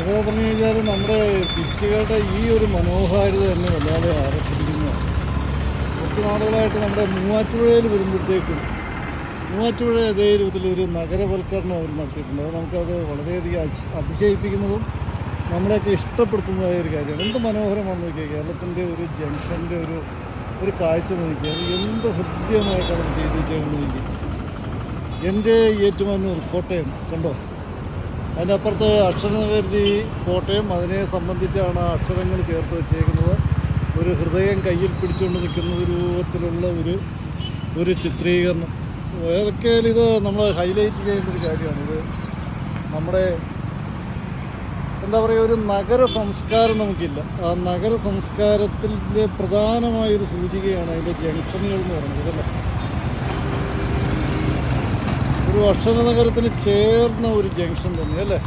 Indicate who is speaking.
Speaker 1: ഇത് പറഞ്ഞു കഴിഞ്ഞാൽ നമ്മുടെ സിറ്റികളുടെ ഈ ഒരു മനോഹാരിത തന്നെ വല്ലാതെ ആകർഷിക്കുന്നതാണ്. കുറച്ച് നാളുകളായിട്ട് നമ്മുടെ മൂവാറ്റുപുഴയിൽ വരുമ്പോഴത്തേക്കും മൂവാറ്റുപുഴ അതേ രൂപത്തിലൊരു നഗരവൽക്കരണം അവർ നടത്തിയിട്ടുണ്ട്. അത് നമുക്കത് വളരെയധികം അതിശയിപ്പിക്കുന്നതും നമ്മളെയൊക്കെ ഇഷ്ടപ്പെടുത്തുന്നതായ ഒരു കാര്യമാണ്. എന്ത് മനോഹരമാണെന്ന് നോക്കിയാൽ കേരളത്തിൻ്റെ ഒരു ജംഗ്ഷൻ്റെ ഒരു കാഴ്ച നോക്കിയാൽ അത് എന്ത് ഹൃദ്യമായിട്ടാണ് അത് ചെയ്ത് വെച്ചേക്കുന്നത് നോക്കി. എൻ്റെ ഏറ്റുമാനൂർ കോട്ടയം കണ്ടോ, അതിൻ്റെ അപ്പുറത്ത് അക്ഷരനഗരി കോട്ടയം, അതിനെ സംബന്ധിച്ചാണ് ആ അക്ഷരങ്ങൾ ചേർത്ത് വെച്ചേക്കുന്നത്. ഒരു ഹൃദയം കയ്യിൽ പിടിച്ചുകൊണ്ട് നിൽക്കുന്ന രൂപത്തിലുള്ള ഒരു ചിത്രീകരണം. ഏതൊക്കെയാലും ഇത് നമ്മൾ ഹൈലൈറ്റ് ചെയ്യുന്നൊരു കാര്യമാണ്. ഇത് നമ്മുടെ എന്താ പറയുക, ഒരു നഗര സംസ്കാരം നമുക്കില്ല. ആ നഗര സംസ്കാരത്തിൻ്റെ പ്രധാനമായൊരു സൂചികയാണ് അതിൻ്റെ ജംഗ്ഷനുകൾ എന്ന് പറയുന്നത്. ഇതല്ല, ഒരു അക്ഷര നഗരത്തിന് ചേർന്ന ഒരു ജംഗ്ഷൻ തന്നെ അല്ലേ.